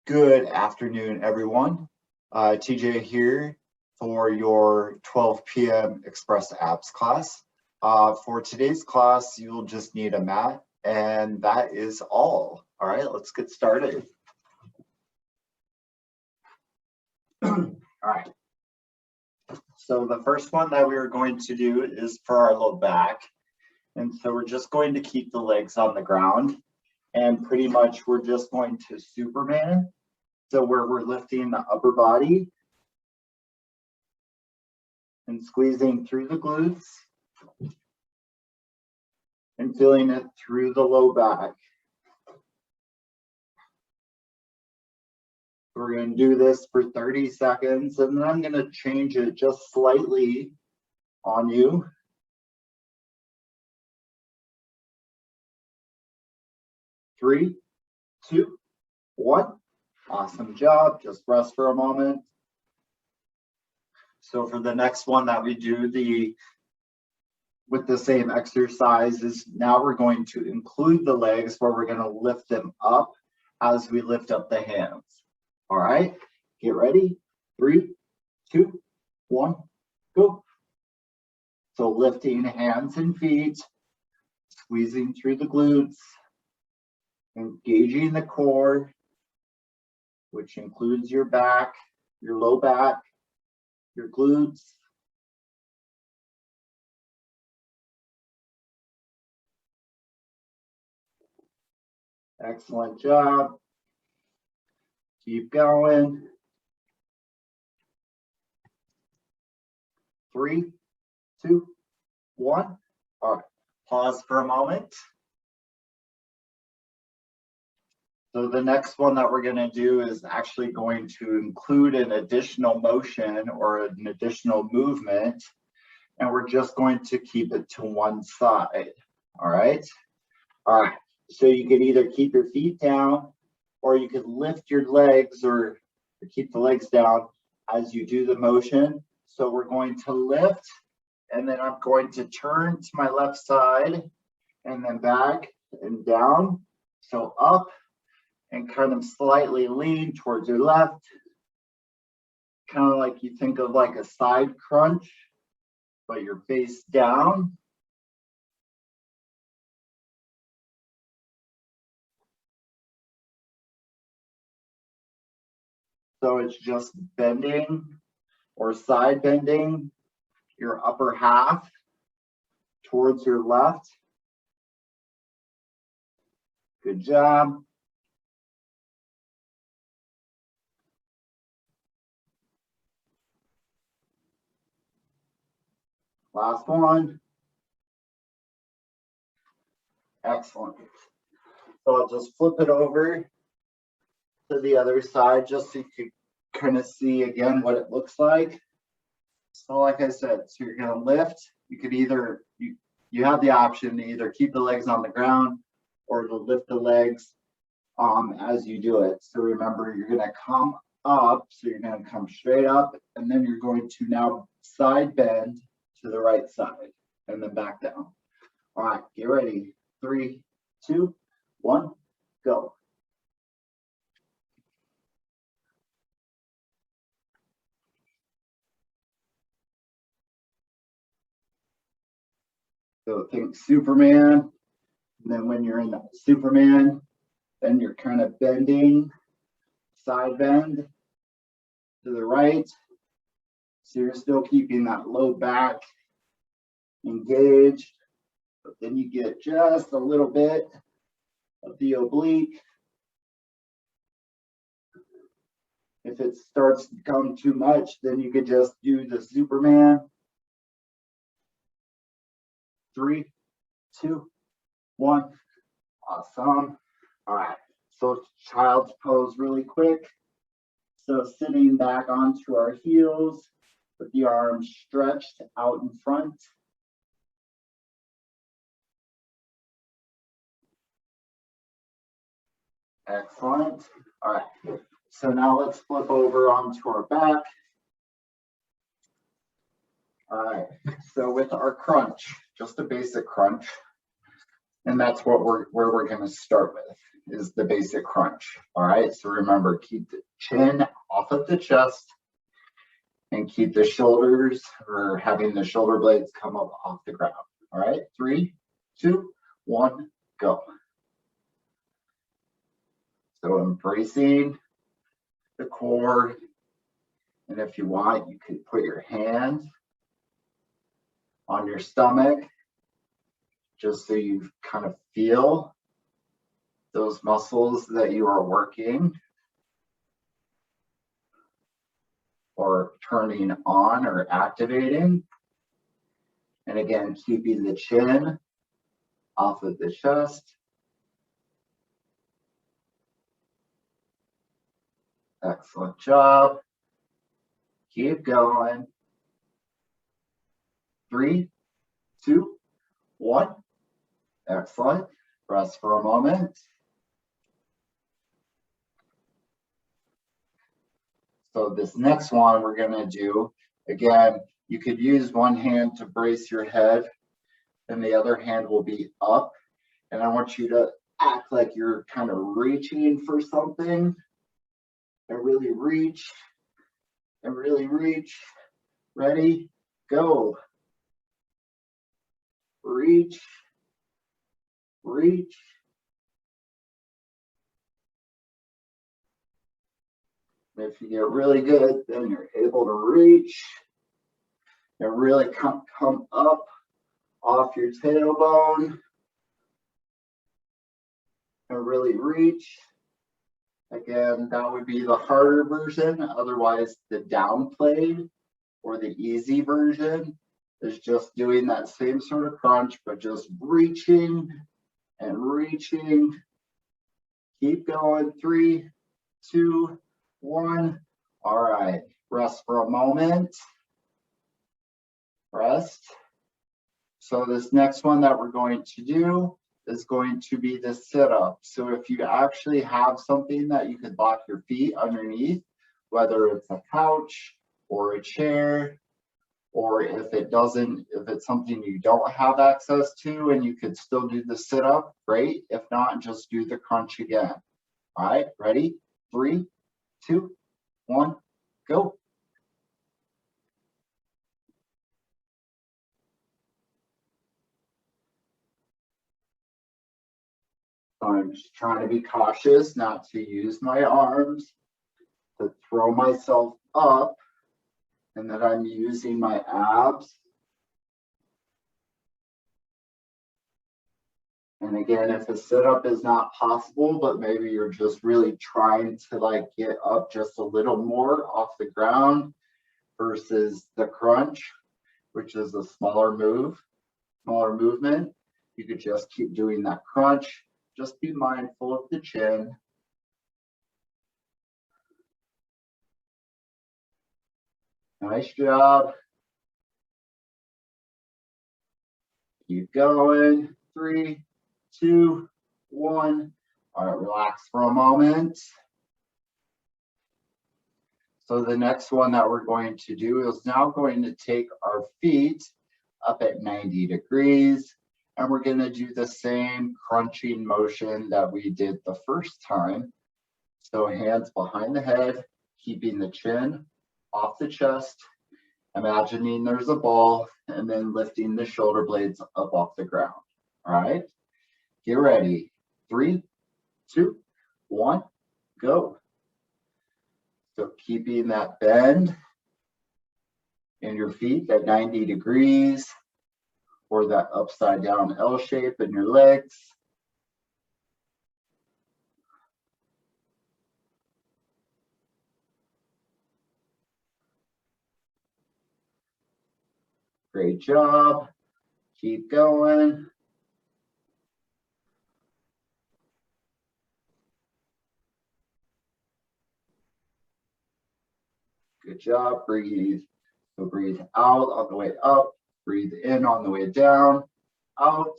Good afternoon, everyone. TJ here for your 12 p.m. Express Apps class. For today's class, you'll just need a mat, and that is all. All right, let's get started. All right. So the first one that we are going to do is for our low back. And so we're just going to keep the legs on the ground. And pretty much we're just going to Superman. So where we're lifting the upper body and squeezing through the glutes and feeling it through the low back. We're going to do this for 30 seconds, and then I'm going to change it just slightly on you. Three, two, one. Awesome job. Just rest for a moment. So for the next one that we do with the same exercises, now we're going to include the legs where we're going to lift them up as we lift up the hands. All right, get ready. 3, 2, 1, go. So lifting hands and feet, squeezing through the glutes, engaging the core, which includes your back, your low back, your glutes. Excellent job. Keep going. 3, 2, 1. All right, pause for a moment. So the next one that we're going to do is actually going to include an additional motion or an additional movement, and we're just going to keep it to one side. All right. All right. So you can either keep your feet down, or you could lift your legs or keep the legs down as you do the motion. So we're going to lift, and then I'm going to turn to my left side and then back and down. So up and kind of slightly lean towards your left. Kind of like you think of like a side crunch, but you're face down. So it's just bending or side bending your upper half towards your left. Good job. Last one. Excellent. So I'll just flip it over to the other side just so you can kind of see again what it looks like. So like I said, so you're going to lift. You could either, you have the option to either keep the legs on the ground or to lift the legs as you do it. So remember, you're going to come up. So you're going to come straight up, and then you're going to now side bend to the right side and then back down. All right, get ready. 3, 2, 1, go. So think Superman, and then when you're in Superman, then you're kind of bending, side bend to the right. So you're still keeping that low back engaged, but then you get just a little bit of the oblique. If it starts to become too much, then you could just do the Superman. 3, 2, 1. Awesome. All right. So child's pose really quick. So sitting back onto our heels with the arms stretched out in front. Excellent. All right. So now let's flip over onto our back. All right. So with our crunch, just a basic crunch. And that's what where we're going to start with, is the basic crunch. All right, so remember, keep the chin off of the chest and keep the shoulders, or having the shoulder blades come up off the ground. All right, 3, 2, 1, go. So embracing the core. And if you want, you could put your hand on your stomach, just so you kind of feel those muscles that you are working or turning on or activating. And again, keeping the chin off of the chest. Excellent job. Keep going. 3, 2, 1. Excellent. Rest for a moment. So this next one we're going to do, again, you could use one hand to brace your head and the other hand will be up. And I want you to act like you're kind of reaching for something, and really reach and really reach. Ready? Go. Reach, reach. If you get really good, then you're able to reach and really come up off your tailbone and really reach. Again, that would be the harder version. Otherwise, the downplayed or the easy version is just doing that same sort of crunch, but just reaching and reaching. Keep going. 3, 2, 1. All right. Rest for a moment. Rest. So this next one that we're going to do is going to be the sit-up. So if you actually have something that you could lock your feet underneath, whether it's a couch or a chair, or if it's something you don't have access to and you could still do the sit-up, great. If not, just do the crunch again. All right, ready? 3, 2, 1, go. I'm just trying to be cautious not to use my arms to throw myself up, and that I'm using my abs. And again, if a sit-up is not possible, but maybe you're just really trying to get up just a little more off the ground versus the crunch, which is a smaller movement, you could just keep doing that crunch. Just be mindful of the chin. Nice job. Keep going. 3, 2, 1. All right, relax for a moment. So the next one that we're going to do is now going to take our feet up at 90 degrees, and we're going to do the same crunching motion that we did the first time. So hands behind the head, keeping the chin off the chest, imagining there's a ball, and then lifting the shoulder blades up off the ground. All right, get ready. 3, 2, 1, go. So keeping that bend in your feet at 90 degrees, or that upside down L shape in your legs. Great job. Keep going. Good job. Breathe. So breathe out on the way up. Breathe in on the way down. Out.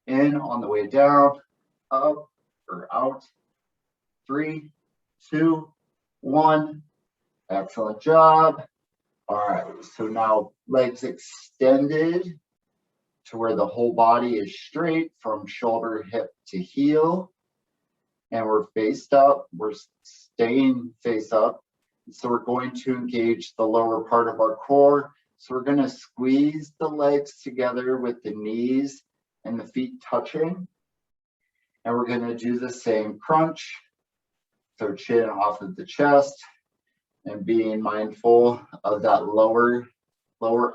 In on the way down. Up or out. 3, 2, 1. Excellent job. All right. So now legs extended to where the whole body is straight from shoulder, hip to heel. And we're faced up, we're staying face up. So we're going to engage the lower part of our core. So we're going to squeeze the legs together with the knees and the feet touching. And we're going to do the same crunch. So chin off of the chest and being mindful of that lower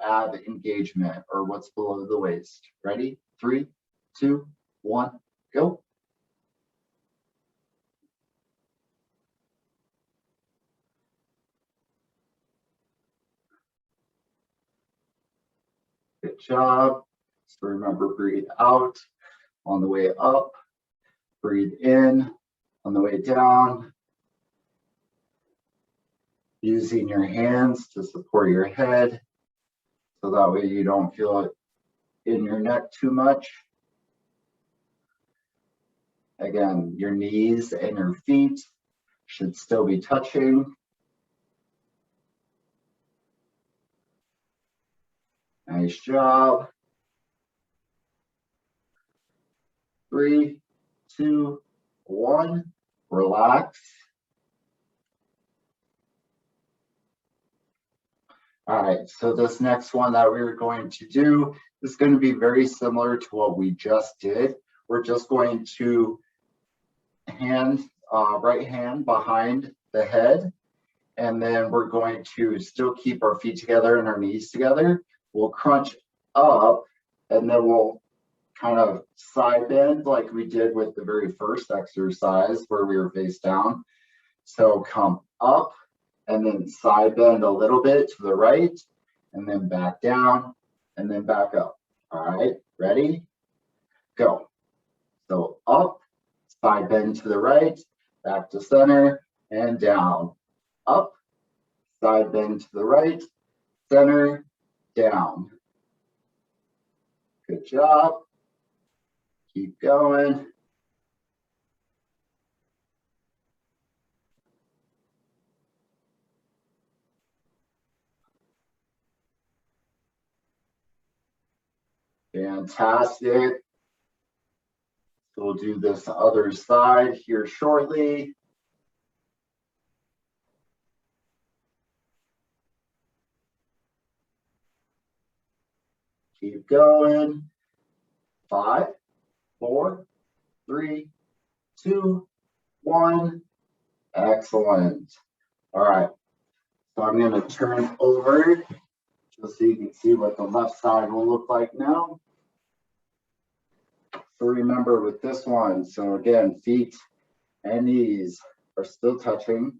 ab engagement, or what's below the waist. Ready? 3, 2, 1, go. Good job. So remember, breathe out on the way up, breathe in on the way down. Using your hands to support your head, so that way you don't feel it in your neck too much. Again, your knees and your feet should still be touching. Nice job. 3, 2, 1, relax. All right, so this next one that we're going to do is going to be very similar to what we just did. We're just going to right hand behind the head, and then we're going to still keep our feet together and our knees together. We'll crunch up, and then we'll kind of side bend like we did with the very first exercise where we were face down. So come up and then side bend a little bit to the right, and then back down and then back up. All right, ready? Go. So up, side bend to the right, back to center and down. Up, side bend to the right, center, down. Good job. Keep going. Fantastic. So we'll do this other side here shortly. Keep going. 5, 4, 3, 2, 1. Excellent. All right. So I'm going to turn over just so you can see what the left side will look like now. So remember with this one, so again, feet and knees are still touching.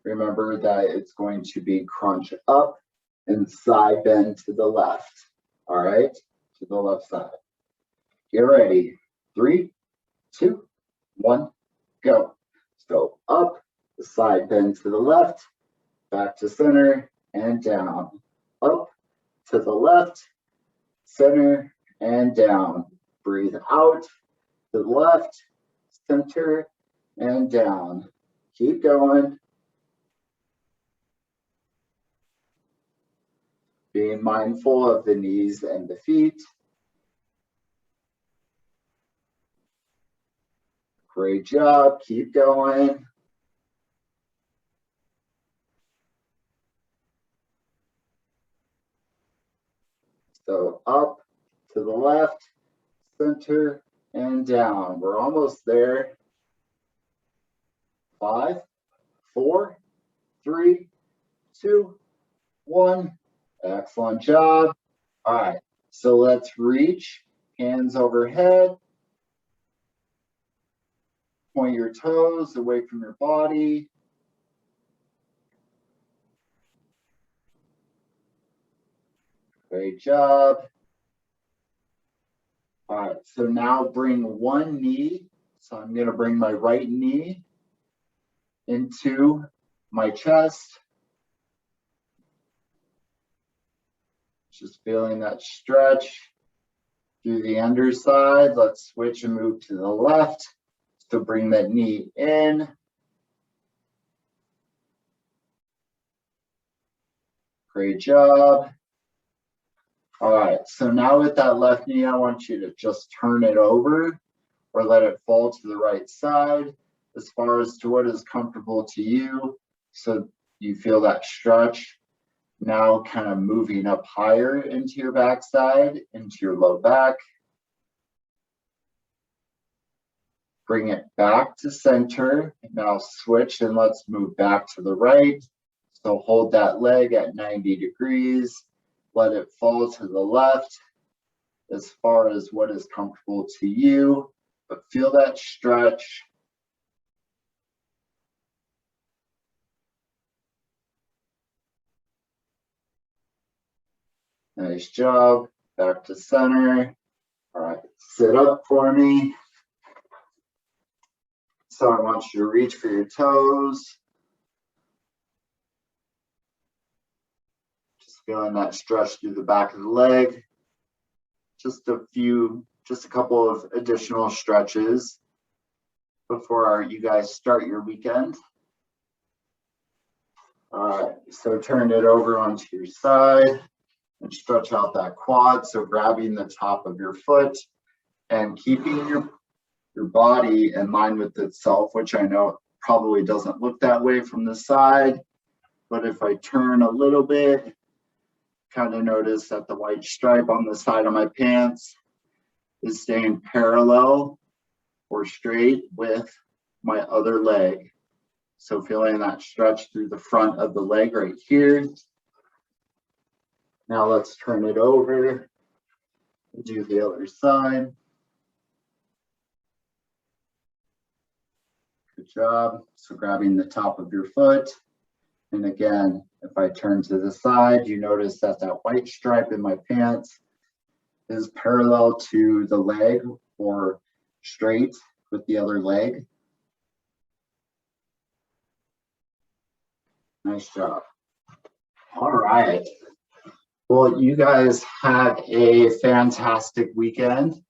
Remember that it's going to be crunch up and side bend to the left. All right, to the left side. Get ready. 3, 2, 1, go. So up, the side bend to the left, back to center and down. Up to the left, center and down. Breathe out to the left, center and down. Keep going. Being mindful of the knees and the feet. Great job. Keep going. So up to the left, center and down. We're almost there. 5, 4, 3, 2, 1. Excellent job. All right, so let's reach, hands overhead. Point your toes away from your body. Great job. All right, so now bring one knee. So I'm going to bring my right knee into my chest. Just feeling that stretch through the underside. Let's switch and move to the left. So bring that knee in. Great job. All right, so now with that left knee, I want you to just turn it over or let it fall to the right side as far as to what is comfortable to you. So you feel that stretch. Now kind of moving up higher into your backside, into your low back. Bring it back to center. Now switch and let's move back to the right. So hold that leg at 90 degrees. Let it fall to the left as far as what is comfortable to you, but feel that stretch. Nice job. Back to center. All right, sit up for me. So I want you to reach for your toes. Just feeling that stretch through the back of the leg. Just a couple of additional stretches before you guys start your weekend. All right, so turn it over onto your side and stretch out that quad. So grabbing the top of your foot and keeping your body in line with itself, which I know probably doesn't look that way from the side. But if I turn a little bit, kind of notice that the white stripe on the side of my pants is staying parallel or straight with my other leg. So feeling that stretch through the front of the leg right here. Now let's turn it over and do the other side. Good job. So grabbing the top of your foot. And again, if I turn to the side, you notice that that white stripe in my pants is parallel to the leg or straight with the other leg. Nice job. All right. Well, you guys have a fantastic weekend.